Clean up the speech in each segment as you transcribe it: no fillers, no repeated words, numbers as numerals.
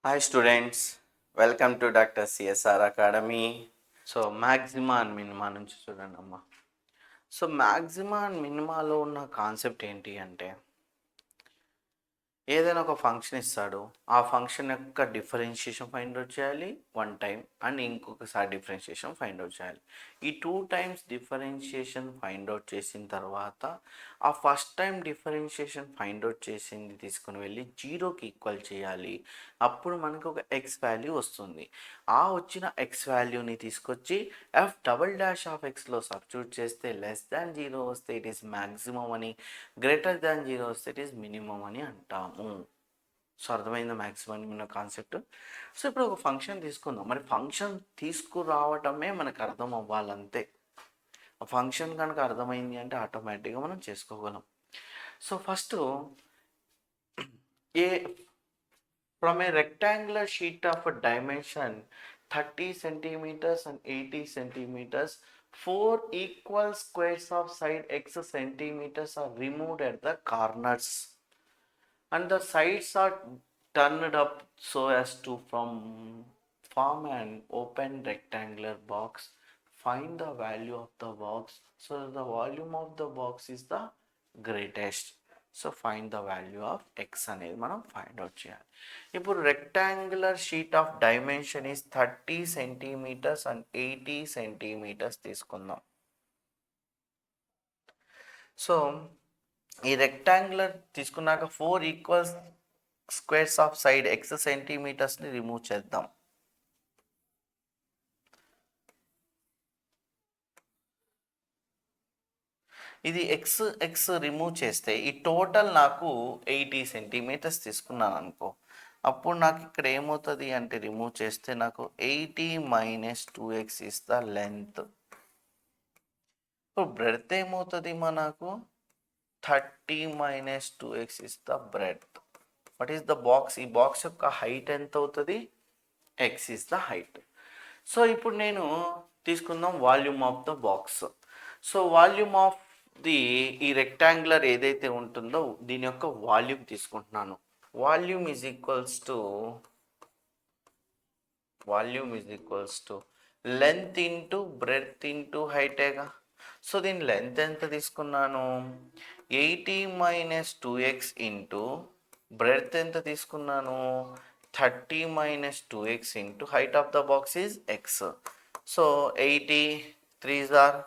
Hi students, welcome to Dr. CSR Academy. So మ్యాక్సిమా and minima నుంచి చూడండి అమ్మా. So మ్యాక్సిమా and మినిమాలో ఉన్న కాన్సెప్ట్ ఏంటి అంటే ఏదైనా ఒక ఫంక్షన్ ఇస్తాడు, ఆ ఫంక్షన్ యొక్క డిఫరెన్షియేషన్ ఫైండ్ అవుట్ చేయాలి వన్ టైం, అండ్ ఇంకొకసారి డిఫరెన్షియేషన్ ఫైండ్ అవుట్ చేయాలి. ఈ 2 times డిఫరెన్షియేషన్ ఫైండ్ అవుట్ చేసిన తర్వాత ఆ first time differentiation find out చేసింది తీసుకుని వెళ్ళి జీరోకి ఈక్వల్ చేయాలి. అప్పుడు మనకు ఒక ఎక్స్ వాల్యూ వస్తుంది. ఆ వచ్చిన ఎక్స్ వాల్యూని తీసుకొచ్చి ఎఫ్ డబల్ డాష్ ఆఫ్ ఎక్స్లో సబ్స్టిట్యూట్ చేస్తే లెస్ దాన్ జీరో వస్తే ఇట్ ఈస్ మ్యాక్సిమం అని, గ్రేటర్ దాన్ జీరో వస్తే ఇట్ ఈస్ మినిమం అని అంటాము. సో అర్థమైందా మ్యాక్సిమం మినిమం కాన్సెప్ట్? సో ఇప్పుడు ఒక ఫంక్షన్ తీసుకుందాం. మరి ఫంక్షన్ తీసుకురావటమే మనకు అర్థం అవ్వాలంతే. ఆ ఫంక్షన్ కనుక అర్థమైంది అంటే ఆటోమేటిక్గా మనం చేసుకోగలం. So first A from a rectangular sheet of dimension 30 centimeters and 80 centimeters, 4 equal squares of side x centimeters are removed at the corners and the sides are turned up so as to form an open rectangular box. Find the value of the box. So the volume of the box is the greatest. So find the value of x అనేది మనం find out చేయాలి. ఇప్పుడు rectangular sheet of dimension is 30 centimeters and 80 centimeters తీసుకుందాం. So ఈ rectangular తీసుకున్నాక 4 equal squares of side x సెంటీమీటర్స్ని remove చేద్దాం. ఇది ఎక్స్ ఎక్స్ రిమూవ్ చేస్తే ఈ టోటల్ నాకు 80 centimeters తీసుకున్నాను అనుకో. అప్పుడు నాకు ఇక్కడ ఏమవుతుంది అంటే రిమూవ్ చేస్తే నాకు 80 minus 2x is the length. ఇప్పుడు బ్రెడ్త్ ఏమవుతుంది మనకు 30 minus 2x is the breadth. What is the box? ఈ బాక్స్ యొక్క హైట్ ఎంత అవుతుంది? X is the height. So ఇప్పుడు నేను తీసుకుందాం volume of the box. So volume of the ఈ రెక్టాంగులర్ ఏదైతే ఉంటుందో దీని యొక్క వాల్యూమ్ తీసుకుంటున్నాను. Volume is equals to length into breadth into హైటేగా. సో దీని లెంత్ ఎంత తీసుకున్నాను? 80 minus 2x ఇంటూ బ్రెడ్త్ ఎంత తీసుకున్నాను? 30 minus 2x into height of the box is X. So 80 3s are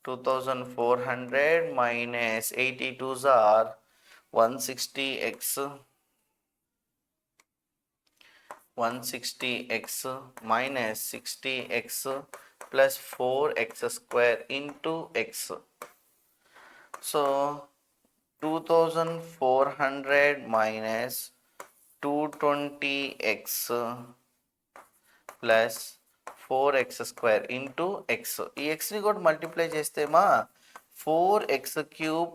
2400 minus 82s are 160x 160x minus 60x plus 4x square into x. So 2400 minus 220x plus 4x square into x. ఈ xని కూడా multiply చేస్తే మా 4x cube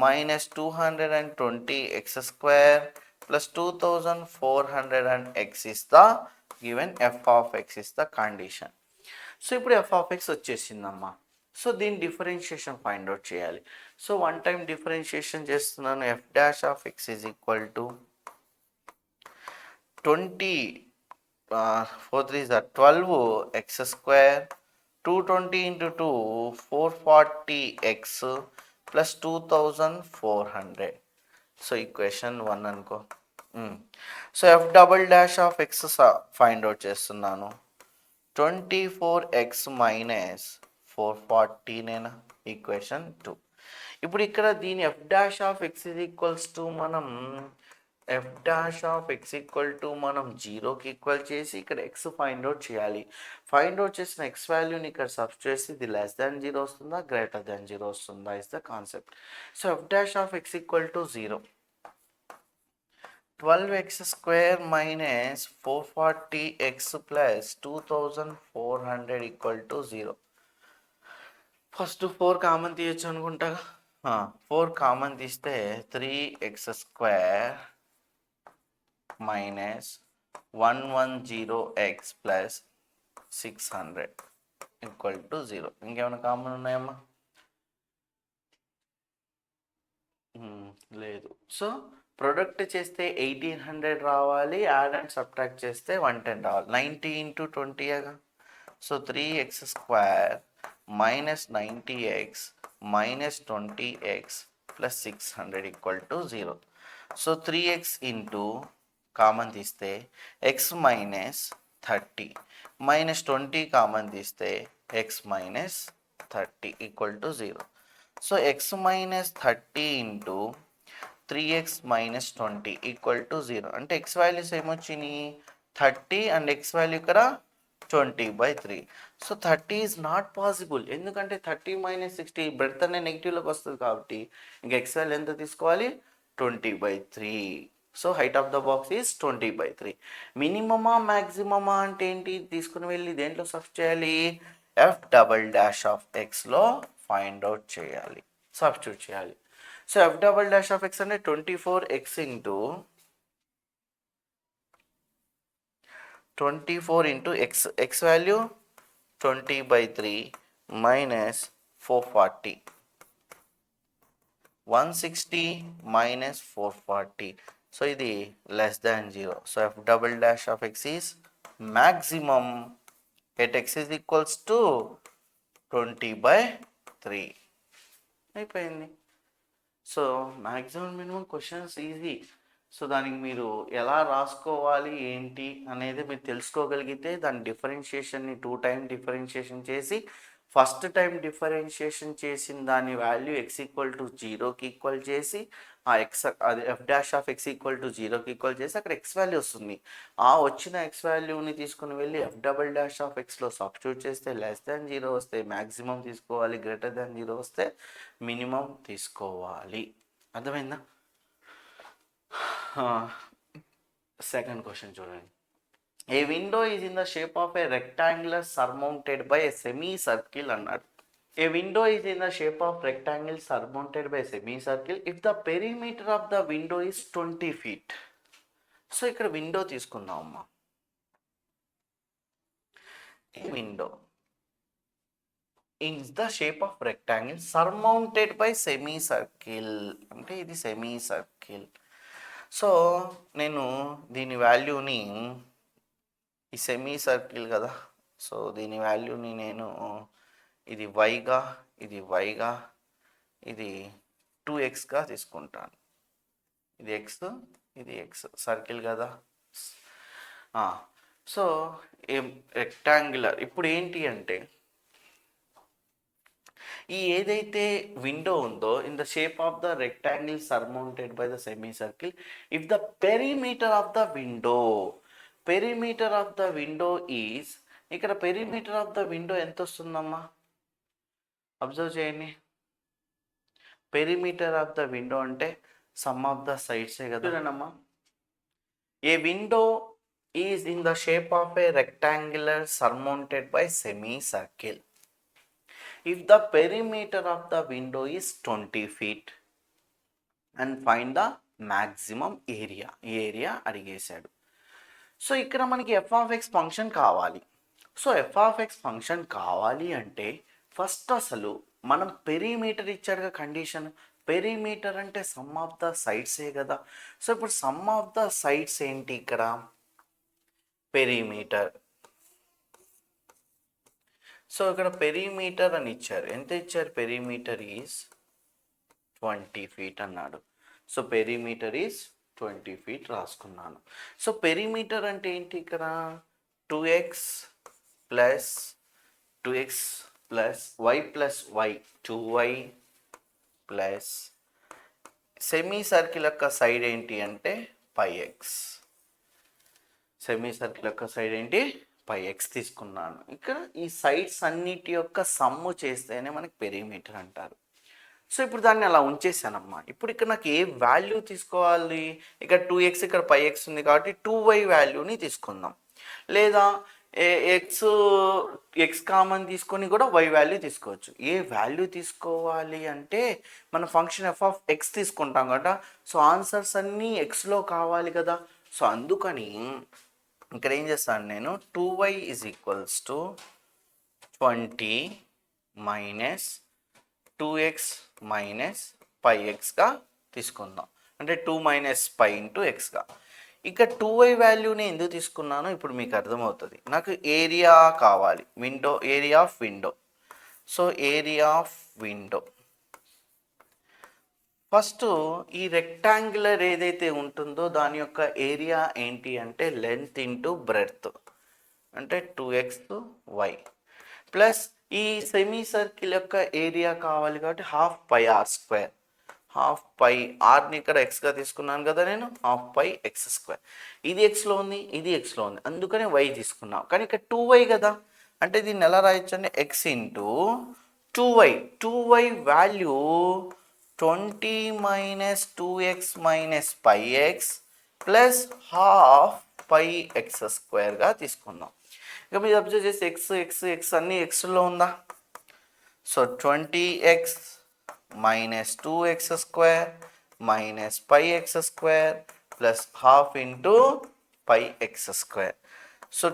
minus 220x square plus 2400 and x is the given f of x is the condition. So ఇప్పుడు f of x వచ్చేసిందమ్మా. So దీని differentiation find out చేయాలి. So one time differentiation చేస్తున్నాను. f dash of x is equal to 20 4 3s are 12x square 220 into 2 440x plus 2400. So equation 1 అనుకో. So f double dash of x find out చేస్తున్నాను. 24x minus 440 నేనా equation 2. ఇప్పుడు ఇక్కడ దీని f dash of x is equals to మనం f dash of x equal to మనం జీరోకి equal చేసి ఇక్కడ ఎక్స్ ఫైండ్ అవుట్ చేయాలి. ఫైండ్ అవుట్ చేసిన ఎక్స్ వాల్యూని ఇక్కడ సబ్స్టిట్యూట్ చేసి ఇది లెస్ దాన్ జీరో వస్తుందా గ్రేటర్ దాన్ జీరో వస్తుందా is the concept. So f dash of x equal to 0. 12x square minus 440x plus 2400 equal to 0. First 4 common తీయచ్చు అనుకుంటా. 4 కామన్ తీస్తే 3x square minus 110x plus 600 equal to 0. ఇంకేమైనా common ఉన్నాయమ్మా? లేదు. So product చేస్తే 1800 రావాలి, add and subtract చేస్తే 110 రావాలి. 90 ఇంటూ 20గా. So 3x² minus 90x minus 20x plus 600 equal to 0. So 3x into common తీస్తే x మైనస్ 30 మైనస్ 20 కామన్ తీస్తే x minus 30 equal to 0. So x minus 30 into 3x minus 20 equal to 0. అంటే x values ఏమొచ్చినాయి 30 and x value ఇక్కడ 20/3. So 30 is not possible, ఎందుకంటే 30 minus 60 breadth అనే నెగిటివ్లోకి వస్తుంది కాబట్టి ఇంకా x వాల్యూ ఎంత తీసుకోవాలి 20/3. So height of the box is 20/3. మినిమమా మ్యాక్సిమమా అంటే ఏంటి, తీసుకుని వెళ్ళి దేంట్లో సబ్స్టిట్యూట్ చేయాలి, f'(x)లో ఫైండ్ అవుట్ చేయాలి, సబ్స్టిట్యూట్ చేయాలి. సో f'(x) అంటే 24x into x value 20/3 minus 440, 160 minus 440. So ఇది less than 0. So f'(x) is maximum at x is equals to 20/3. అయిపోయింది. So maximum minimum questions easy. So దానికి మీరు ఎలా రాసుకోవాలి ఏంటి అనేది మీరు తెలుసుకోగలిగితే దాని డిఫరెన్షియేషన్ని 2 టైమ్ డిఫరెన్షియేషన్ చేసి ఫస్ట్ టైం డిఫరెన్షియేషన్ చేసిన దాని వాల్యూ x ఈక్వల్ టు 0కి ఈక్వల్ చేసి ఆ ఎక్స్ అది f'(x) ఈక్వల్ టు 0కి ఈక్వల్ చేసి అక్కడ x వాల్యూ వస్తుంది. ఆ వచ్చిన x వాల్యూని తీసుకుని వెళ్ళి f'(x)లో సబ్స్టిట్యూట్ చేస్తే లెస్ దాన్ 0 వస్తే మ్యాక్సిమం తీసుకోవాలి, గ్రేటర్ దాన్ 0 వస్తే మినిమం తీసుకోవాలి. అర్థమైందా? సెకండ్ క్వశ్చన్ చూడండి. A window is in the shape of a rectangular surmounted by a semi circle అన్నాడు. A window is in the shape of rectangle surmounted by semi circle if the perimeter of the window is 20 feet. So ఇక్కడ window తీసుకుందాం అమ్మా. A window in the shape of rectangle surmounted by semi circle అంటే ఇది semi circle. So నేను దీని వాల్యూని, ఈ semi circle కదా, సో దీని వాల్యూని నేను ఇది వైగా ఇది వైగా ఇది 2xగా తీసుకుంటాను. ఇది x ఇది x సర్కిల్ కదా. సో రెక్టాంగులర్ ఇప్పుడు ఏంటి అంటే ఈ ఏదైతే విండో ఉందో in the shape of the rectangle surmounted by the semi circle if the perimeter of the window is, ఇక్కడ పెరిమీటర్ ఆఫ్ ద విండో ఎంత వస్తుందమ్మా అబ్జర్వ్ చేయండి. పెరిమీటర్ ఆఫ్ ద విండో అంటే సమ్ ఆఫ్ ద సైడ్సే కదా. చూడండమ్మా, a window is in the shape of a rectangular surmounted by semi circle if the perimeter of the window is 20 feet and find the maximum area. ఈ area అడిగేశాడు. So ఇక్కడ మనకి f(x) function కావాలి. So f(x) function కావాలి అంటే first అసలు మనం perimeter ఇచ్చాడుగా condition. Perimeter అంటే sum of the సైడ్సే కదా. సో ఇప్పుడు సమ్ ఆఫ్ ద సైడ్స్ ఏంటి ఇక్కడ పెరిమీటర్. సో ఇక్కడ పెరిమీటర్ అని ఇచ్చారు, ఎంత ఇచ్చారు, పెరిమీటర్ ఈజ్ 20 feet అన్నాడు. సో పెరిమీటర్ ఈజ్ 20 feet రాసుకున్నాను. సో పెరిమీటర్ అంటే ఏంటి ఇక్కడ 2x plus y plus y 2y plus semi circle యొక్క సైడ్ ఏంటి అంటే πx. సెమీ సర్కిల్ యొక్క సైడ్ ఏంటి πx తీసుకున్నాను. ఇక్కడ ఈ సైడ్స్ అన్నిటి యొక్క సమ్ము చేస్తేనే మనకి పెరిమీటర్ అంటారు. సో ఇప్పుడు దాన్ని అలా ఉంచేసానమ్మా. ఇప్పుడు ఇక్కడ నాకు ఏ వాల్యూ తీసుకోవాలి, ఇక్కడ 2x ఇక్కడ πx ఉంది కాబట్టి 2y వాల్యూని తీసుకుందాం, లేదా x కామన్ తీసుకొని కూడా y వాల్యూ తీసుకోవచ్చు. ఏ వాల్యూ తీసుకోవాలి అంటే మన ఫంక్షన్ f(x) తీసుకుంటాం కదా. సో ఆన్సర్స్ అన్నీ xలో కావాలి కదా. సో అందుకని ఇక్కడ ఏం చేస్తాను నేను 2y is equals to 20 minus 2x minus πxగా తీసుకుందాం. అంటే 2 మైనస్ పై ఇంటూ ఎక్స్గా. ఇక 2y వాల్యూని ఎందుకు తీసుకున్నానో ఇప్పుడు మీకు అర్థమవుతుంది. నాకు ఏరియా కావాలి, window area of window. So area of window first ఈ రెక్టాంగులర్ ఏదైతే ఉంటుందో దాని యొక్క ఏరియా ఏంటి అంటే లెంత్ ఇంటూ బ్రెడ్త్, అంటే 2xy ప్లస్ ఈ సెమీ సర్కిల్ యొక్క ఏరియా కావాలి కాబట్టి half pi r square. Half pi ఆర్ని ఇక్కడ ఎక్స్గా తీసుకున్నాను కదా నేను, హాఫ్ పై ఎక్స్ స్క్వేర్. ఇది ఎక్స్లో ఉంది, ఇది ఎక్స్లో ఉంది, అందుకని వై తీసుకున్నాం. కానీ ఇక్కడ 2y కదా, అంటే దీన్ని ఎలా రాయొచ్చు అంటే x into 2y. 2y value 20 minus 2x minus pi x plus half pi x స్క్వేర్గా తీసుకుందాం. ఇక మీరు అబ్జర్వ్ చేస్తే ఎక్స్ ఎక్స్ ఎక్స్ అన్నీ ఎక్స్లో ఉందా. So 20x minus 2x square minus pi x square plus half into pi x square. So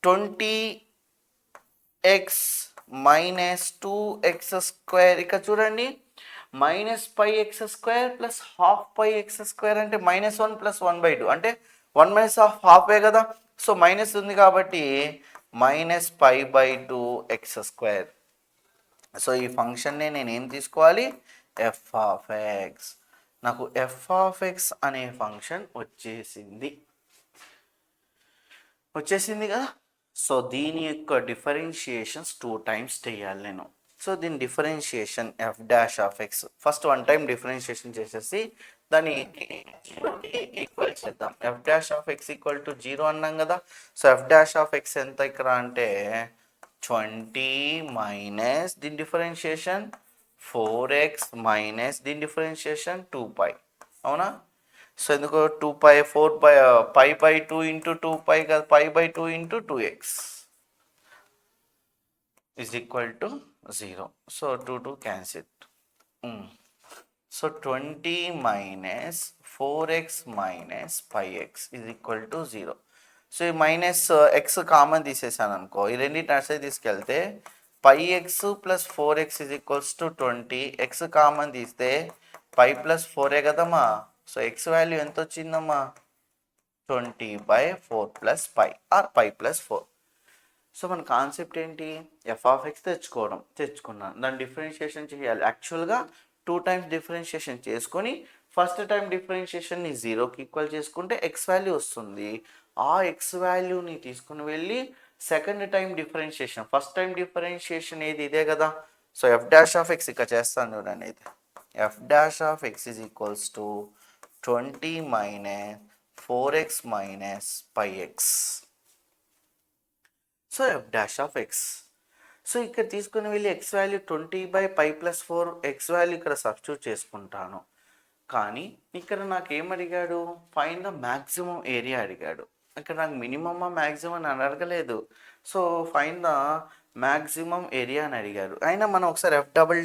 20x minus 2x square ఇక్కడ చూడండి, minus pi x square plus half pi x square అంటే -1 plus 1/2 అంటే 1 minus హాఫే కదా. So minus ఉంది కాబట్టి -π/2 X square. So ఈ ఫంక్షన్ని నేను ఏం తీసుకోవాలి, ఎఫ్ ఆఫ్ ఎక్స్. నాకు ఎఫ్ ఆఫ్ ఎక్స్ అనే ఫంక్షన్ వచ్చేసింది కదా. సో దీని యొక్క డిఫరెన్షియేషన్స్ 2 టైమ్స్ చేయాలి నేను. సో దీని differentiation F dash of X first 1 time differentiation చేసేసి దాన్ని ఈక్వల్ చేద్దాం. F dash of x equal to 0 అన్నాం కదా. So f dash of X ఎంత ఇక్కడ అంటే 20 మైనస్ దీని డిఫరెన్షియేషన్ 4x మైనస్ దీని డిఫరెన్షియేషన్ 2π, అవునా. సో ఎందుకు 2π 4π2 ఇంటూ 2π కదా, π/2 into 2x is equal to 0. So 2 cancel. So 20 minus 4x minus πx is equal to 0. So ఈ మైనస్ ఎక్స్ కామన్ తీసేసాను అనుకో, ఈ రెండింటి నర్సరీ తీసుకెళ్తే πx plus 4x is equals to 20. X common తీస్తే π ప్లస్ 4ఏ కదమ్మా. సో ఎక్స్ వాల్యూ ఎంత వచ్చిందమ్మా, 20/4 ప్లస్ π ఆర్ π ప్లస్ 4. సో మన కాన్సెప్ట్ ఏంటి, ఎఫ్ ఆఫ్ ఎక్స్ తెచ్చుకున్నాను, దాన్ని డిఫరెన్షియేషన్ చేయాలి. యాక్చువల్గా 2 టైమ్స్ డిఫరెన్షియేషన్ చేసుకొని ఫస్ట్ టైం డిఫరెన్షియేషన్ని 0కి ఈక్వల్ చేసుకుంటే ఎక్స్ వాల్యూ వస్తుంది. ఆ ఎక్స్ వాల్యూని తీసుకుని వెళ్ళి second time differentiation, first time differentiation ఏది ఇదే కదా. So f dash of x ఇక్కడ చేస్తాను చూడండి. అయితే f dash of x is equals to 20 minus 4x minus πx. So f dash of x. So ఇక్కడ తీసుకుని వెళ్ళి x value 20/π plus 4 x value ఇక్కడ సబ్స్టిట్యూట్ చేసుకుంటాను. కానీ ఇక్కడ నాకు ఏం అడిగాడు, ఫైండ్ ద మ్యాక్సిమం ఏరియా అడిగాడు. ఇక్కడ నాకు మినిమమ్ మ్యాక్సిమం అని అడగలేదు. So find the maximum area అని అడిగారు. అయినా మనం ఒకసారి f double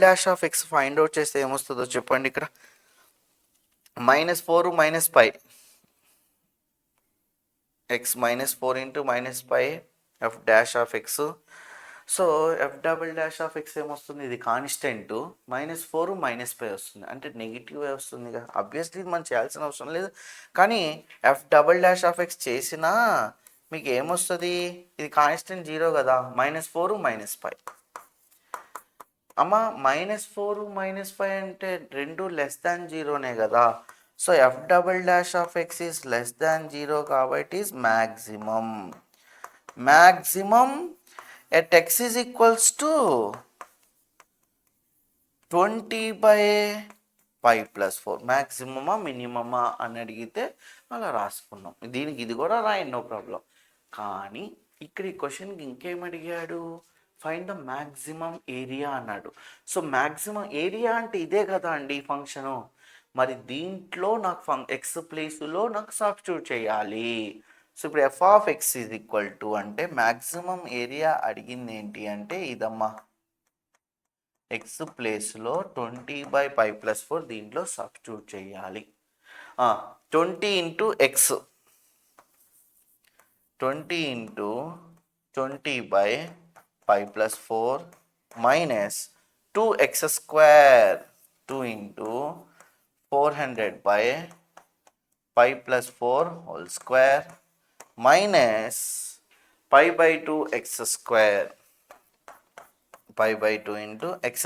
dash of x find out చేస్తే ఏమొస్తుందో చెప్పండి. ఇక్కడ -4 minus π, x -4 into -π f dash of x. So f double dash of x ఏమొస్తుంది, ఇది కాన్స్టెంట్, -4 -π వస్తుంది, అంటే నెగిటివ్ వస్తుంది కదా. ఆబ్వియస్లీ ఇది మనం చేయాల్సిన అవసరం లేదు. కానీ F double dash of X చేసినా మీకు ఏమొస్తుంది, ఇది కాన్స్టెంట్ 0 కదా, -4 -π. అమ్మ -4 -π అంటే రెండు <0 కదా. So f double dash of x is <0 కాబట్టి is maximum at x is equals to 20/π plus 4. మ్యాక్సిమమా మినిమమా అని అడిగితే అలా రాసుకున్నాం. దీనికి ఇది కూడా రాయండి, నో ప్రాబ్లం. కానీ ఇక్కడ ఈ క్వశ్చన్కి ఇంకేం అడిగాడు, ఫైండ్ ద మ్యాక్సిమం ఏరియా అన్నాడు. సో మ్యాక్సిమం ఏరియా అంటే ఇదే కదా అండి ఈ ఫంక్షను. మరి దీంట్లో నాకు ఎక్స్ ప్లేస్లో నాకు సబ్స్టిట్యూట్ చేయాలి. సో ఇప్పుడు F of x is equal to అంటే మ్యాక్సిమం ఏరియా అడిగింది ఏంటి అంటే ఇదమ్మా, ఎక్స్ ప్లేస్లో 20/π ప్లస్ 4 దీంట్లో సబ్స్టిట్యూట్ చేయాలి. 20 into x, 20 into 20/π plus 4 minus 2x square, 2 into 400 by pi plus 4 whole square minus pi by 2 x square, pi by 2 into x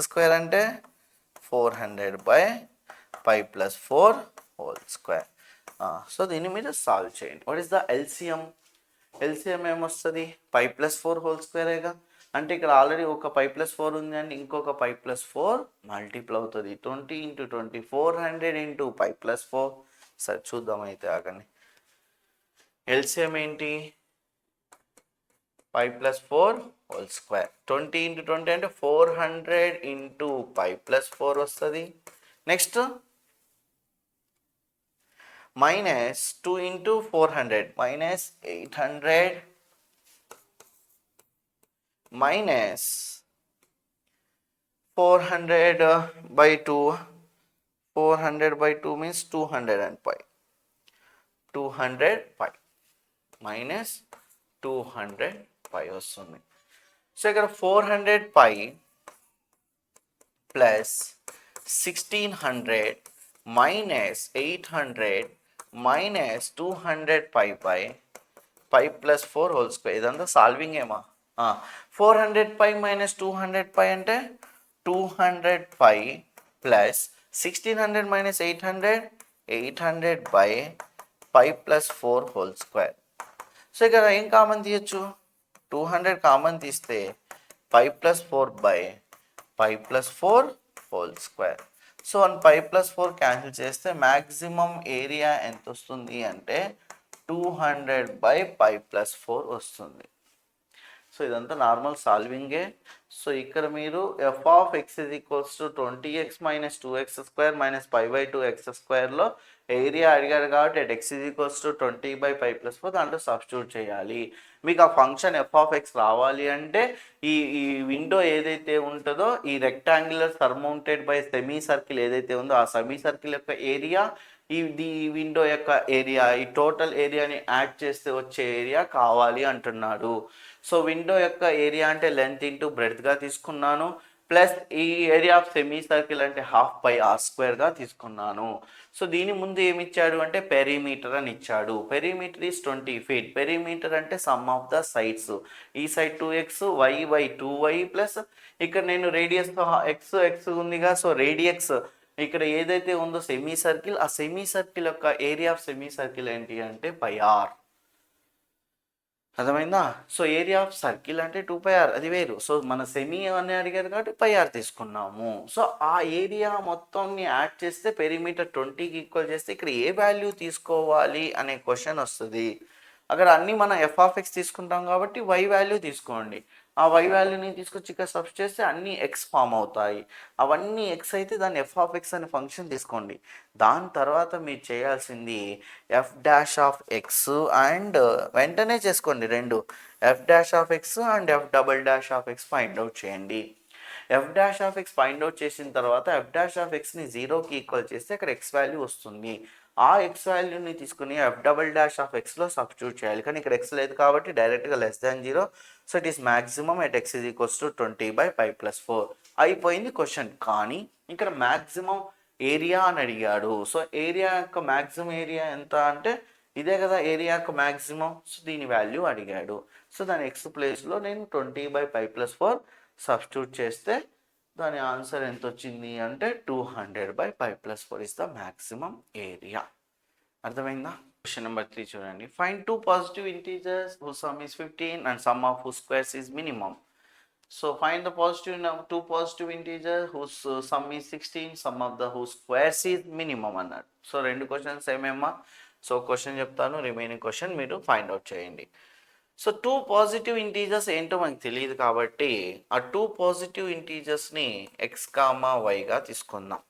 square అంటే 400 by pi plus 4 whole square. So దీన్ని మీరు solve చేయండి. What is the LCM? LCM ఏమొస్తుంది? Pi plus 4 whole స్క్వేరేగా. అంటే ఇక్కడ already ఒక పై plus 4 ఉంది అండి, ఇంకొక పై ప్లస్ 4 మల్టిపుల్ అవుతుంది. 20 into 20 400 into పై ప్లస్ 4. సరే చూద్దాం అయితే ఆగండి. ఎల్సిఎం ఏంటి? Pi plus 4 whole square. 20 into 20 అంటే 400 into పై ప్లస్ 4 వస్తుంది. Next minus 2 into 400 minus 800 minus 400 by 2. 400 by 2 means 200 and pi. 200 pi minus 200 pi వస్తుంది. సో ఇక్కడ 400 pi plus 1600 minus 800 minus 200 pi by pi plus 4 whole square. ఇదంతా solving ఏమా? 400 pi minus 200 pi అంటే 200 pi plus 1600 minus 800 by pi plus 4 whole square. So ఇక్కడ ఏం common తీయచ్చు? 200 common తీస్తే pi plus 4 by pi plus 4 whole square. So one pi plus 4 cancel చేస్తే maximum area ఎంత వస్తుంది అంటే 200 by పై ప్లస్ 4 వస్తుంది. సో ఇదంతా నార్మల్ సాల్వింగే. సో ఇక్కడ మీరు f of x is equals to 20x minus 2x square minus pi by 2x స్క్వేర్లో area అడిగారు కాబట్టి at x is equals to 20 by pi plus 4 దాంట్లో సబ్స్టిట్యూట్ చేయాలి. మీకు ఆ ఫంక్షన్ ఎఫ్ ఆఫ్ ఎక్స్ రావాలి అంటే ఈ విండో ఏదైతే ఉంటుందో ఈ rectangular surmounted by semi circle ఏదైతే ఉందో ఆ సెమీ సర్కిల్ యొక్క ఏరియా ఈ విండో యొక్క ఏరియా ఈ టోటల్ ఏరియాని యాడ్ చేస్తే వచ్చే ఏరియా కావాలి అంటున్నాడు. సో విండో యొక్క ఏరియా అంటే లెంత్ ఇంటూ బ్రెడ్త్గా తీసుకున్నాను, ప్లస్ ఈ ఏరియా ఆఫ్ సెమీ సర్కిల్ అంటే హాఫ్ బై ఆర్ స్క్వేర్గా తీసుకున్నాను. సో దీని ముందు ఏమి ఇచ్చాడు అంటే పెరిమీటర్ అని ఇచ్చాడు. Perimeter is 20 feet. పెరిమీటర్ అంటే సమ్ ఆఫ్ ద సైడ్స్. ఈ side 2x y by 2y plus ఇక్కడ నేను రేడియస్తో x ఉందిగా, సో రేడియక్స్ ఇక్కడ ఏదైతే ఉందో సెమీ సర్కిల్ ఆ సెమీ సర్కిల్ యొక్క ఏరియా ఆఫ్ సెమీ సర్కిల్ ఏంటి అంటే పై ఆర్. అర్థమైందా? సో ఏరియా ఆఫ్ సర్కిల్ అంటే 2πr, అది వేరు. సో మన సెమీ అని అడిగారు కాబట్టి πr తీసుకున్నాము. సో ఆ ఏరియా మొత్తంని యాడ్ చేస్తే పెరిమీటర్ 20కి ఈక్వల్ చేస్తే ఇక్కడ ఏ వాల్యూ తీసుకోవాలి అనే క్వశ్చన్ వస్తుంది. అక్కడ అన్నీ మనం ఎఫ్ ఆఫ్ ఎక్స్ తీసుకుంటాం కాబట్టి వై వాల్యూ తీసుకోండి. ఆ వై వాల్యూని తీసుకొచ్చి ఇక్కడ సబ్స్టిట్యూట్ చేస్తే అన్నీ ఎక్స్ ఫామ్ అవుతాయి. అవన్నీ ఎక్స్ అయితే దాన్ని ఎఫ్ ఆఫ్ ఎక్స్ అనే ఫంక్షన్ తీసుకోండి. దాని తర్వాత మీరు చేయాల్సింది f dash of x and వెంటనే చేసుకోండి రెండు, f dash of x and f double dash of x find out చేయండి. F dash of x find out చేసిన తర్వాత ఎఫ్ డాష్ ఆఫ్ ఎక్స్ని 0కి ఈక్వల్ చేస్తే అక్కడ ఎక్స్ వాల్యూ వస్తుంది. ఆ ఎక్స్ వాల్యూని తీసుకుని ఎఫ్ డబల్ డాష్ ఆఫ్ ఎక్స్లో సబ్స్టిట్యూట్ చేయాలి. కానీ ఇక్కడ ఎక్స్ లేదు కాబట్టి డైరెక్ట్గా less than 0. So it is maximum at x is equals to 20 by pi plus 4 అయిపోయింది క్వశ్చన్. కానీ ఇక్కడ మ్యాక్సిమం ఏరియా అని అడిగాడు. సో ఏరియా యొక్క మ్యాక్సిమం ఏరియా ఎంత అంటే ఇదే కదా ఏరియా యొక్క మ్యాక్సిమం. సో దీని వాల్యూ అడిగాడు. సో దాని ఎక్స్ ప్లేస్లో నేను 20 by పై ప్లస్ 4 సబ్స్టిట్యూట్ చేస్తే దాని ఆన్సర్ ఎంత వచ్చింది అంటే 200 by pi plus 4 is the maximum area. అర్థమైందా? క్వశ్చన్ నెంబర్ 3 చూడండి. Find two positive integers whose sum is 15 and sum of whose squares is minimum. So find the two positive integers whose sum is 16, sum of the whose squares is minimum అన్నాడు. So రెండు questions ఏమేమా? So question చెప్తాను, remaining question మీరు find out చేయండి. So two positive integers ఏంటో మనకు తెలియదు కాబట్టి ఆ టూ పాజిటివ్ ఇంటీజర్స్ని ఎక్స్ కామా వైగా తీసుకుందాం.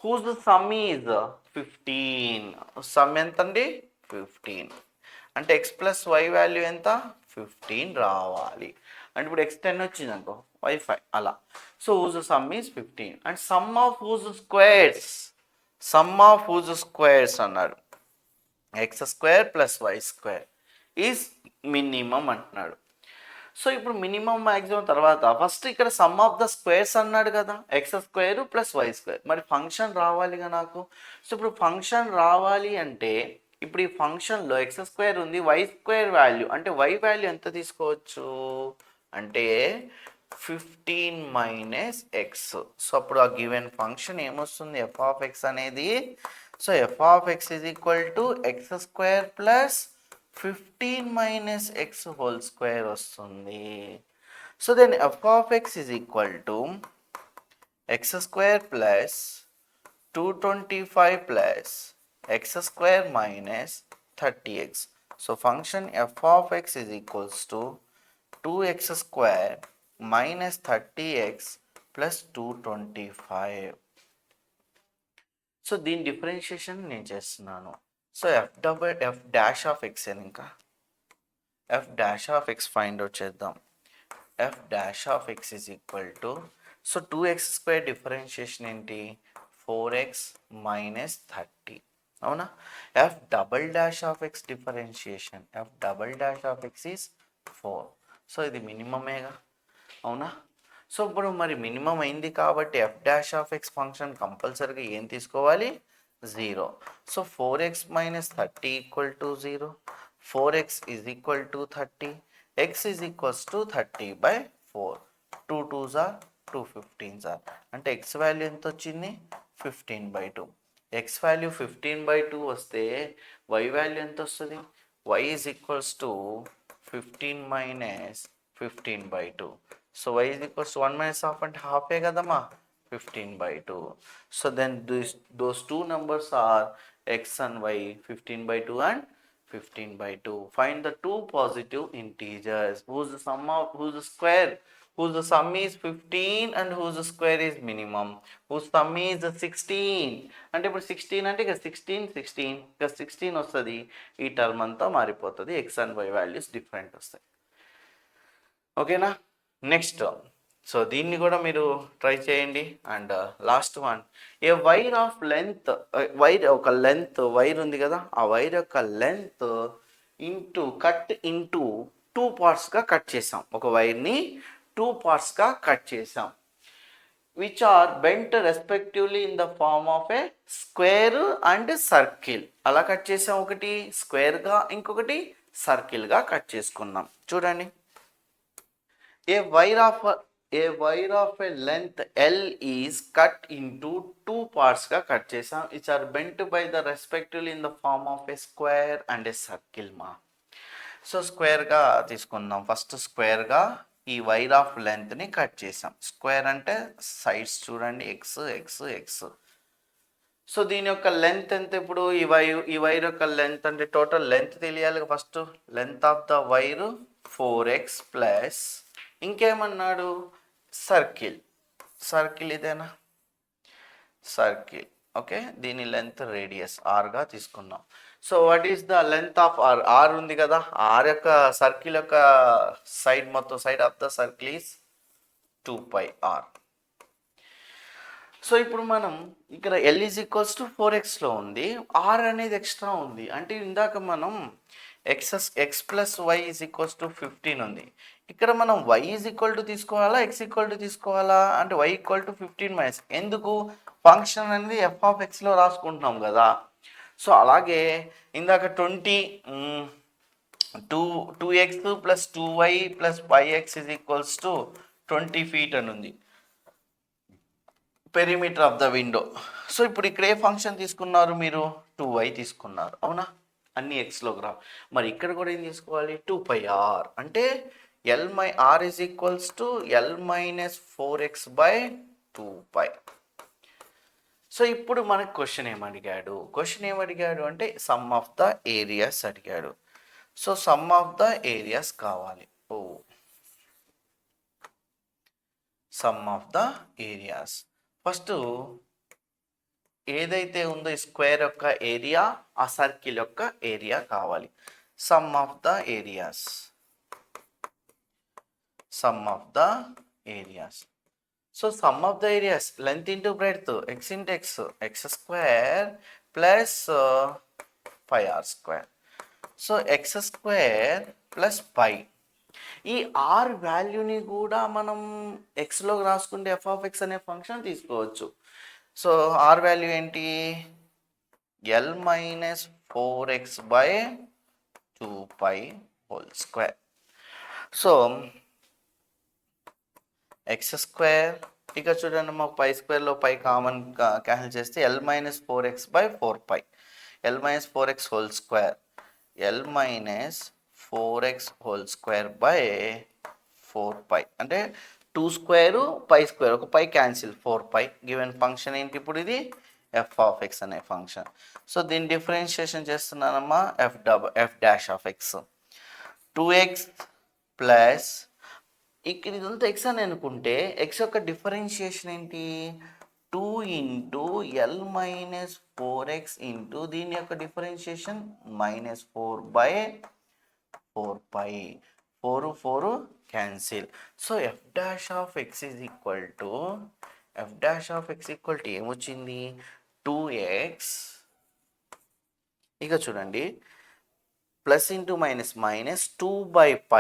Whose sum is 15. సమ్ ఎంత అండి? 15. అంటే ఎక్స్ ప్లస్ వై వాల్యూ ఎంత? 15 రావాలి. అంటే ఇప్పుడు ఎక్స్ 10 వచ్చింది అనుకో, వై 5 అలా. So whose sum is 15 and sum of whose squares అన్నాడు. X square plus y square is minimum అంటున్నాడు. సో ఇప్పుడు మినిమం మ్యాక్సిమం తర్వాత ఫస్ట్ ఇక్కడ సమ్ ఆఫ్ ద స్క్వేర్స్ అన్నాడు కదా, x square plus y square. మరి ఫంక్షన్ రావాలిగా నాకు. సో ఇప్పుడు ఫంక్షన్ రావాలి అంటే ఇప్పుడు ఈ ఫంక్షన్లో ఎక్స్ స్క్వేర్ ఉంది, వై స్క్వేర్ వాల్యూ అంటే వై వాల్యూ ఎంత తీసుకోవచ్చు అంటే 15 మైనస్ ఎక్స్. సో అప్పుడు ఆ గివెన్ ఫంక్షన్ ఏమొస్తుంది, ఎఫ్ ఆఫ్ ఎక్స్ అనేది. So f of x is equal to x square plus 15 minus x whole square వస్తుంది. So then f of x is equal to x square plus 225 plus x square minus 30x. So function f of x is equals to 2x square minus 30x plus 225. So దీని differentiation నేను చేస్తున్నాను. So f dash of x అని ఇంకా f dash of x find out చేద్దాం. F dash of x is equal to, so 2x square differentiation ఏంటి, 4x minus 30 అవునా. F double dash of x differentiation, f double dash of x is 4. So ఇది మినిమమేగా అవునా. So ఇప్పుడు మరి minimum అయింది కాబట్టి f dash of x function కంపల్సరీగా ఏం తీసుకోవాలి, 0. So 4x minus 30 equal to 0, 4x is equal to 30, x is equals to 30/4, 2 2s are 2 15s are అంటే x వాల్యూ ఎంత వచ్చింది, 15/2. x వాల్యూ 15/2 వస్తే y వాల్యూ ఎంత వస్తుంది, y is equals to 15 minus 15/2. So y is equals to 1 minus half అంటే హాఫే కదమ్మా, 15/2. So then those two numbers are x and y, 15/2 and 15/2. Find the two positive integers whose sum is 15 and whose square is minimum, whose sum is 16. అంటే ఇప్పుడు 16 అంటే ఇక 16 ఇక 16 వస్తుంది, ఈ టర్మ్ అంతా మారిపోతుంది, x and y values different వస్తాయి. ఓకేనా. నెక్స్ట్ సో దీన్ని కూడా మీరు ట్రై చేయండి. And last one, a wire of length, wire ఒక లెంత్ వైర్ ఉంది కదా, ఆ వైర్ యొక్క లెంత్ కట్ ఇంటూ 2 పార్ట్స్గా కట్ చేసాం. ఒక వైర్ని 2 పార్ట్స్గా కట్ చేసాం, which are bent respectively in the form of a square and circle. అలా కట్ చేసాం, ఒకటి స్క్వేర్గా ఇంకొకటి సర్కిల్గా కట్ చేసుకున్నాం. చూడండి, a wire of a length L is cut into 2 పార్ట్స్గా కట్ చేసాం, which are bent by the respectively in the form of a square and a circle మా. సో స్క్వేర్గా తీసుకుందాం. ఫస్ట్ స్క్వేర్గా ఈ వైర్ ఆఫ్ లెంత్ని కట్ చేసాం. స్క్వేర్ అంటే సైడ్స్ చూడండి, ఎక్స్ ఎక్స్ ఎక్స్. సో దీని యొక్క లెంత్ ఎంత, ఇప్పుడు ఈ వైర్ యొక్క లెంత్ అంటే టోటల్ లెంత్ తెలియాలి. First length of the wire 4x plus ఇంకేమన్నాడు, సర్కిల్ ఇదేనా, సర్కిల్. ఓకే, దీని లెంత్ రేడియస్ ఆర్గా తీసుకున్నాం. So what is the length of r ఉంది కదా, ఆర్ యొక్క సర్కిల్ యొక్క సైడ్, మొత్తం side of the circle is 2πr. So ఇప్పుడు మనం ఇక్కడ L ఈజ్ ఈక్వల్స్ టు 4xలో ఉంది, R అనేది ఎక్స్ట్రా ఉంది. అంటే ఇందాక మనం x plus y is equals to 15 ఉంది, ఇక్కడ మనం y ఈజ్ ఈక్వల్ టు తీసుకోవాలా, x ఈక్వల్ టు తీసుకోవాలా అంటే y ఈక్వల్ టు 15 మైనస్. ఎందుకు, ఫంక్షన్ అనేది ఎఫ్ ఆఫ్ ఎక్స్లో రాసుకుంటున్నాం కదా. సో అలాగే ఇందాక 2x plus 2y plus 5x is equals to 20 feet అని ఉంది, perimeter of the window. So ఇప్పుడు ఇక్కడ ఏ ఫంక్షన్ తీసుకున్నారు మీరు, 2y తీసుకున్నారు అవునా, అన్ని ఎక్స్లోకి రా. మరి ఇక్కడ కూడా ఏం తీసుకోవాలి, 2πr అంటే r is equals to L minus 4x/2π. So ఇప్పుడు మనకు క్వశ్చన్ ఏమడిగాడు అంటే సమ్ ఆఫ్ ద ఏరియాస్ అడిగాడు. So sum of the areas కావాలి. Sum of the areas first ఏదైతే ఉందో ఈ స్క్వేర్ యొక్క ఏరియా, ఆ సర్కిల్ యొక్క ఏరియా కావాలి. Sum of the areas, so sum of the areas length into breadth, X into X square plus 5r square. So X square plus 5, ఈ are వాల్యూని కూడా మనం ఎక్స్లో రాసుకుంటే ఎఫ్ ఆఫ్ ఎక్స్ అనే ఫంక్షన్ తీసుకోవచ్చు. సో ఆర్ వాల్యూ ఏంటి, L minus 4x/2π whole square. So X square, ఇక చూడండి మాకు పై స్క్వేర్లో పై కామన్ క్యాన్సిల్ చేస్తే L minus 4x/4π, L minus 4x whole square, L minus 4x whole square by 4π అంటే 2 square పై square, ఒక పై cancel 4π. Given function ఏంటి ఇప్పుడు, ఇది ఎఫ్ ఆఫ్ ఎక్స్ అనే ఫంక్షన్. సో దీన్ని డిఫరెన్షియేషన్ చేస్తున్నానమ్మా, f dash of x 2x plus, ఇక్కడ ఇదంతా ఎక్స్ అని అనుకుంటే ఎక్స్ యొక్క డిఫరెన్షియేషన్ ఏంటి, 2 into L minus 4x into దీని యొక్క differentiation -4/4π, 4 cancel. So f dash of x is equal to, f dash of x equal to ఏమొచ్చింది, 2x, ఇక చూడండి plus into minus minus 2/π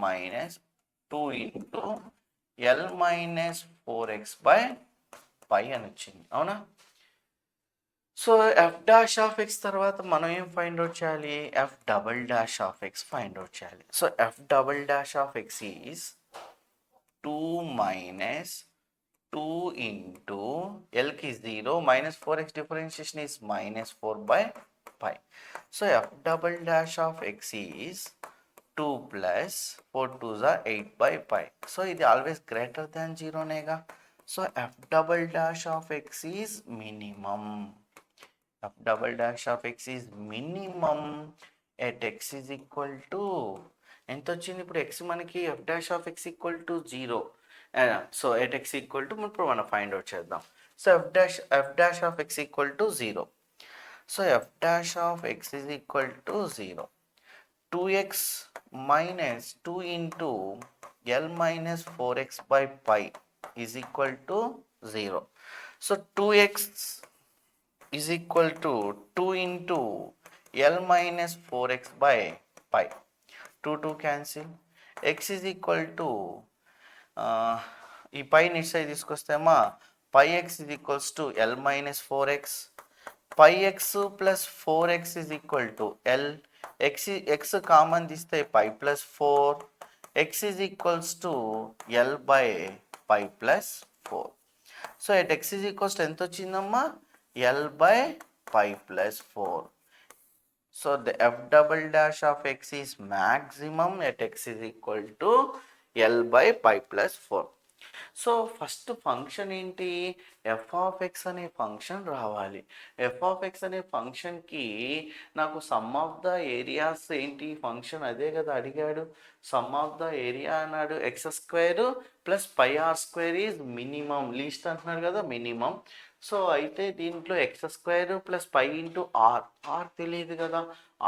minus 2 into L minus 4x/π అని వచ్చింది, అవునా. So f dash of x తర్వాత మనం ఏం find out చేయాలి, f double dash of x find out చేయాలి. So f double dash of x is 2 minus 2 into ఎల్కి 0 minus 4x differentiation is -4/π. So f double dash of x is 2 plus 4 2s are 8/π. So ఇది always greater than 0నేగా. So f double dash of x is minimum, f double dash of x is minimum at x is equal to ఎంత వచ్చింది ఇప్పుడు, x మనకి f dash of x equal to 0. So at x equal to ఇప్పుడు మనం find out చేద్దాం. So f dash of x equal to 0. So f dash of x is equal to 0, 2x minus 2 into L minus 4x/π is equal to 0. So 2x is equal to 2 into L minus 4x/π. 2 cancel. X is equal to ఈ pi నిట్ side తీసుకొస్తేమా πx is equals to L minus 4x. πx plus 4x is equal to L. x common తీస్తే π plus 4, x is equals to L by π plus 4. So at x is equals to ఎంత వచ్చిందమ్మా, L by π plus 4. So the f double dash of x is maximum at x is equal to L by π plus 4. So first function ఏంటి, f of x అనే function రావాలి. F of x అనే ఫంక్షన్కి నాకు sum of the areas ఏంటి, function అదే కదా అడిగాడు, సమ్ ఆఫ్ ద ఏరియా అన్నాడు, x square plus πr square is minimum, least అంటున్నాడు కదా మినిమం. సో అయితే దీంట్లో x square plus π into r తెలియదు కదా,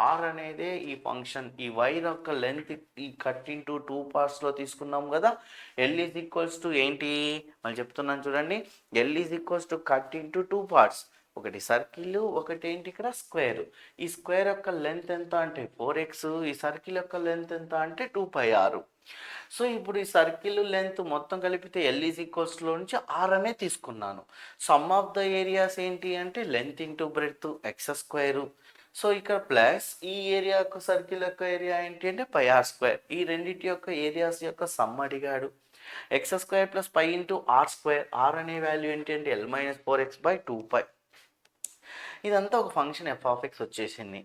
ఆర్ అనేది ఈ ఫంక్షన్ ఈ వైర్ యొక్క లెంత్ ఈ కట్ ఇంటూ 2 పార్ట్స్లో తీసుకున్నాం కదా. ఎల్ ఈజ్ ఈక్వల్స్ టు ఏంటి మళ్ళీ చెప్తున్నాను చూడండి, L is equals to cut into 2 parts, ఒకటి సర్కిల్ ఒకటి ఏంటి ఇక్కడ స్క్వేర్. ఈ స్క్వేర్ యొక్క లెంత్ ఎంత అంటే 4x, ఈ సర్కిల్ యొక్క లెంత్ ఎంత అంటే 2πr. సో ఇప్పుడు ఈ సర్కిల్ లెంత్ మొత్తం కలిపితే ఎల్ ఈజ్ ఈక్వల్స్లో నుంచి ఆర్ అనే తీసుకున్నాను. సమ్ ఆఫ్ ద ఏరియాస్ ఏంటి అంటే length into breadth X square. So ఇక్కడ ప్లస్ ఈ ఏరియా యొక్క సర్కిల్ యొక్క ఏరియా ఏంటి అంటే πr స్క్వేర్. ఈ రెండింటి యొక్క ఏరియాస్ యొక్క సమ్ అడిగాడు. X square plus π into r square, r అనే వాల్యూ ఏంటి అంటే L minus 4x/2π. ఇదంతా ఒక ఫంక్షన్ ఎఫ్ ఆఫ్ ఎక్స్ వచ్చేసింది.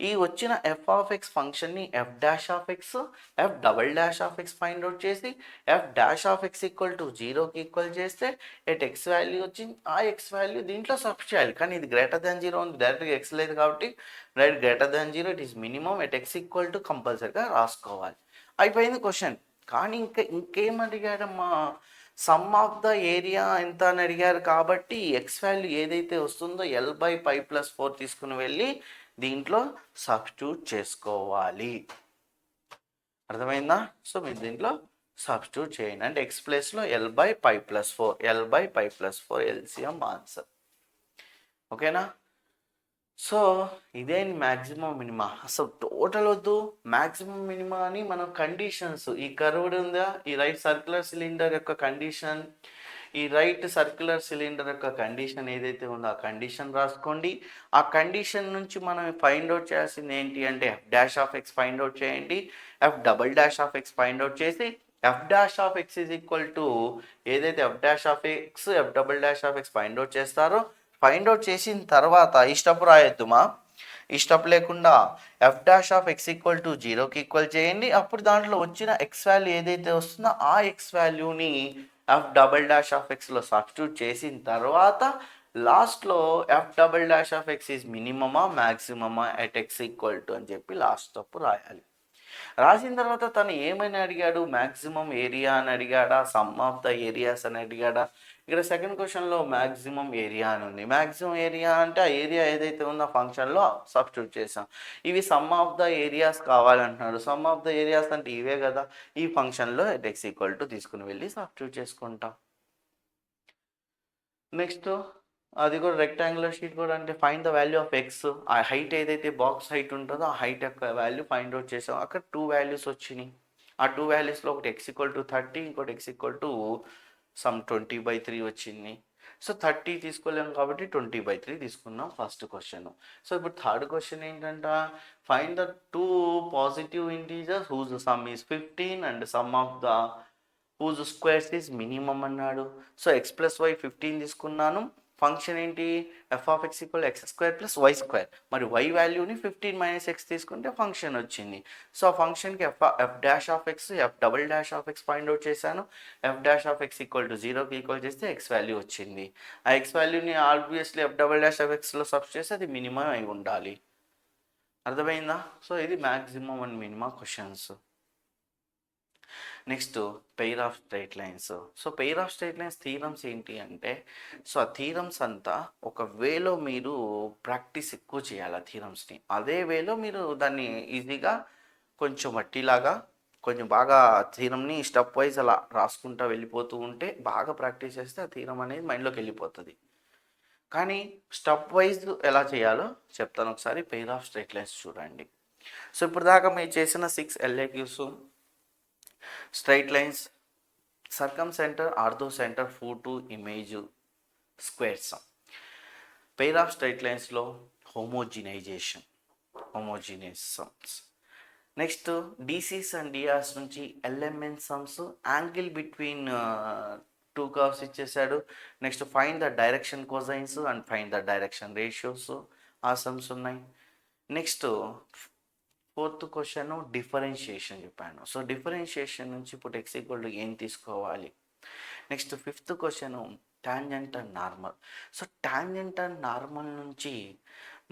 ఈ వచ్చిన ఎఫ్ ఆఫ్ ఎక్స్ ఫంక్షన్ని f dash of x, f double dash of x find out చేసి f dash of x equal to 0కి ఈక్వల్ చేస్తే ఎట్ ఎక్స్ వాల్యూ వచ్చింది, ఆ ఎక్స్ వాల్యూ దీంట్లో సబ్ చేయాలి. కానీ ఇది గ్రేటర్ దాన్ 0 ఉంది, డైరెక్ట్గా ఎక్స్ లేదు కాబట్టి direct greater than 0 it is minimum at x equal to కంపల్సరీగా రాసుకోవాలి. అయిపోయింది క్వశ్చన్. కానీ ఇంకేం అడిగాడమ్మా, సమ్ ఆఫ్ ద ఏరియా ఎంత అని అడిగారు కాబట్టి ఎక్స్ వాల్యూ ఏదైతే వస్తుందో L by π plus 4 తీసుకుని వెళ్ళి దీంట్లో సబ్స్టిట్యూట్ చేసుకోవాలి. అర్థమైందా? సో మీరు దీంట్లో సబ్స్టిట్యూట్ చేయండి, అంటే ఎక్స్ ప్లేస్లో L by π plus 4, L by π plus 4 LCM answer. ఓకేనా? సో ఇదే మ్యాక్సిమం మినిమా. అసలు టోటల్ వద్దు, మ్యాక్సిమం మినిమా అని మనం కండిషన్స్, ఈ కర్వ్డ్ ఉందా, ఈ రైట్ సర్క్యులర్ సిలిండర్ యొక్క కండిషన్, ఈ రైట్ సర్క్యులర్ సిలిండర్ యొక్క కండిషన్ ఏదైతే ఉందో ఆ కండిషన్ రాసుకోండి. ఆ కండిషన్ నుంచి మనం ఫైండ్ అవుట్ చేయాల్సింది ఏంటి అంటే f dash of x find out చేయండి. F double dash of x find out చేసి f dash of x is equal to ఏదైతే f dash of x f double dash of x find out చేస్తారో, find out చేసిన తర్వాత ఈ step రాయొద్దుమా, ఈ step లేకుండా f dash of x equal to జీరోకి ఈక్వల్ చేయండి. అప్పుడు దాంట్లో వచ్చిన ఎక్స్ వాల్యూ ఏదైతే వస్తుందో ఆ ఎక్స్ వాల్యూని ఎఫ్ డబల్ డాష్ ఆఫ్ ఎక్స్లో సబ్స్టిట్యూట్ చేసిన తర్వాత లాస్ట్లో f double dash of x is మినిమమా మ్యాక్సిమమా ఎట్ ఎక్స్ ఈక్వల్ టు అని చెప్పి లాస్ట్ స్టెప్ రాయాలి. రాసిన తర్వాత తను ఏమని అడిగాడు, మ్యాక్సిమం ఏరియా అని అడిగాడా, సమ్ ఆఫ్ ద ఏరియాస్ అని అడిగాడా. ఇక్కడ సెకండ్ క్వశ్చన్లో మ్యాక్సిమం ఏరియా అని ఉంది. మ్యాక్సిమం ఏరియా అంటే ఆ ఏరియా ఏదైతే ఉందో ఫంక్షన్లో సబ్స్టిట్యూట్ చేసాం. ఇవి సమ్ ఆఫ్ ద ఏరియాస్ కావాలంటున్నాడు. సమ్ ఆఫ్ ద ఏరియాస్ అంటే ఇవే కదా, ఈ ఫంక్షన్లో ఎక్స్ ఈక్వల్ టు తీసుకుని వెళ్ళి సబ్స్టిట్యూట్ చేసుకుంటాం. నెక్స్ట్ అది కూడా రెక్టాంగులర్ షీట్ కూడా అంటే find the value of X, ఆ హైట్ ఏదైతే బాక్స్ హైట్ ఉంటుందో ఆ హైట్ యొక్క వాల్యూ ఫైండ్ అవుట్ చేసాం. అక్కడ 2 వాల్యూస్ వచ్చినాయి. ఆ 2 వాల్యూస్లో ఒకటి ఎక్స్ ఈక్వల్ టు 30, ఇంకోటి ఎక్స్ ఈక్వల్ టు సమ్ 20/3 వచ్చింది. సో 30 తీసుకోలేము కాబట్టి 20/3 తీసుకున్నాం ఫస్ట్ క్వశ్చన్. సో ఇప్పుడు థర్డ్ క్వశ్చన్ ఏంటంట, find the 2 positive integers whose sum is 15 and sum of the whose squares is minimum అన్నాడు. సో ఎక్స్ ప్లస్ వై 15 తీసుకున్నాను. Function ఏంటి, f of x equal x square plus y square. మరి y వాల్యూని 15 minus x తీసుకుంటే function వచ్చింది. So ఆ ఫంక్షన్కి f dash of x f double dash of x find out చేశాను. F dash of x equal to జీరోకి equal చేస్తే x value వచ్చింది. ఆ ఎక్స్ వాల్యూని obviously f double dash of ఎక్స్లో సబ్స్టిట్యూట్ చేస్తే అది మినిమం అయి ఉండాలి. అర్థమైందా? సో ఇది maximum and minimum questions. Next pair of straight lines. So pair of straight lines theorems ఏంటి అంటే, సో ఆ థీరమ్స్ అంతా ఒక వేలో మీరు ప్రాక్టీస్ ఎక్కువ చేయాలి ఆ థీరమ్స్ని. అదే వేలో మీరు దాన్ని ఈజీగా కొంచెం వట్టిలాగా కొంచెం బాగా థీరమ్ని స్టెప్ వైజ్ అలా రాసుకుంటూ వెళ్ళిపోతూ ఉంటే బాగా ప్రాక్టీస్ చేస్తే ఆ థీరం అనేది మైండ్లోకి వెళ్ళిపోతుంది. కానీ స్టెప్ వైజ్ ఎలా చేయాలో చెప్తాను ఒకసారి. పెయిర్ ఆఫ్ స్ట్రైట్ లైన్స్ చూడండి. సో ఇప్పుడు దాకా మీరు చేసిన 6 LAQs, straight lines, circumcenter, orthocenter, foot, image, square sum. Pair of straight లైన్స్లో homogeneous sums. Next DCs and DRs నుంచి LMN sums, angle between 2 curves ఇచ్చేసాడు. Next find the direction cosines and find the direction ratios, ఆ sums ఉన్నాయి. Next fourth question differentiation చెప్పాను. So differentiation నుంచి ఇప్పుడు x equal to ఏం తీసుకోవాలి. Next fifth question tangent and normal. So tangent and normal నుంచి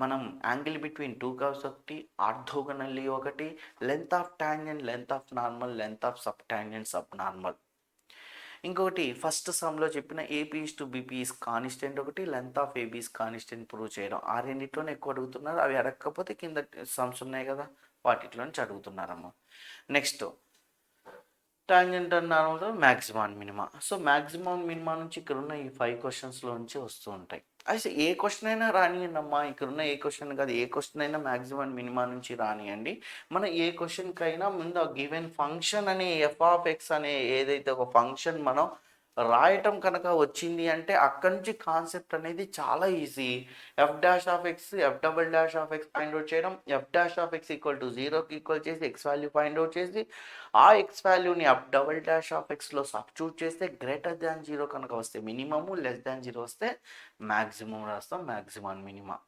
మనం యాంగిల్ బిట్వీన్ 2 కర్వ్స్ ఒకటి, ఆర్థోగనల్లీ ఒకటి, length of tangent, length of normal, length of sub tangent, sub normal. ఇంకొకటి first సమ్లో చెప్పిన AP is to BP is constant ఒకటి, length of AB is constant prove చేయడం. ఆ రెండిట్లోనే ఎక్కువ అడుగుతున్నారు. అవి అడగకపోతే కింద సమ్స్ ఉన్నాయి కదా వాటిలో నుంచి అడుగుతున్నారమ్మా. Next tangent and normal, maximum and minima. So maximum minima నుంచి ఇక్కడ ఉన్న ఈ 5 క్వశ్చన్స్లో నుంచి వస్తూ ఉంటాయి. అయితే ఏ క్వశ్చన్ అయినా రానియండి అమ్మా, ఇక్కడ ఉన్న ఏ క్వశ్చన్ కాదు, ఏ క్వశ్చన్ అయినా మ్యాక్సిమం అండ్ మినిమా నుంచి రానియండి. మనం ఏ క్వశ్చన్కైనా ముందు గివెన్ ఫంక్షన్ అనే ఎఫ్ ఆఫ్ ఎక్స్ అనే ఏదైతే ఒక ఫంక్షన్ మనం రాయటం కనుక వచ్చింది అంటే అక్కడి నుంచి కాన్సెప్ట్ అనేది చాలా easy. F dash of x f double dash of x find out చేయడం, f dash of x equal to జీరోకి ఈక్వల్ చేసి ఎక్స్ వాల్యూ ఫైండ్ అవుట్ చేసి ఆ ఎక్స్ వాల్యూని ఎఫ్ డబల్ డాష్ ఆఫ్ ఎక్స్లో సబ్స్టిట్యూట్ చేస్తే గ్రేటర్ దాన్ జీరో కనుక వస్తే మినిమము, లెస్ దాన్ జీరో వస్తే మ్యాక్సిమం రాస్తాం, మ్యాక్సిమం మినిమం.